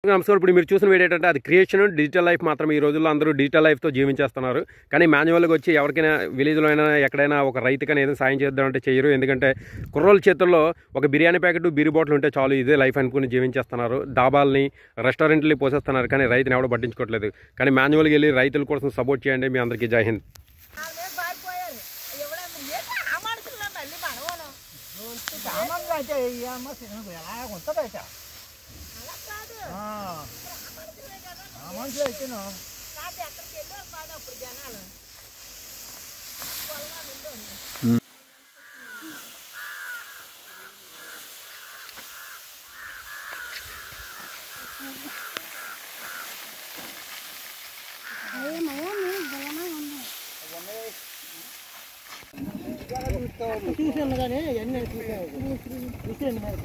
నమస్కారం. ఇప్పుడు మీరు చూసిన వీడియో ఏంటంటే అది క్రియేషన్ డిజిటల్ లైఫ్ మాత్రం. ఈ రోజుల్లో అందరూ డిజిటల్ లైఫ్తో జీవించేస్తున్నారు. కానీ మాన్యువల్గా వచ్చి ఎవరికైనా విలేజ్లో అయినా ఎక్కడైనా ఒక రైతుకైనా ఏదైనా సాయం చేద్దామంటే చేయరు. ఎందుకంటే కుర్రోళ్ళ చేతుల్లో ఒక బిర్యానీ ప్యాకెట్ బీరు బాటిల్ ఉంటే చాలు, ఇదే లైఫ్ అనుకుని జీవించేస్తున్నారు. డాబాల్ని రెస్టారెంట్ని పోసేస్తున్నారు. కానీ రైతుని ఎవడో పట్టించుకోవట్లేదు. కానీ మాన్యువల్గా వెళ్ళి రైతుల కోసం సపోర్ట్ చేయండి. మీ అందరికీ జై హింద్. మనుషులు అయితేను చూసాను కానీ ఎన్ని చూసాను మరి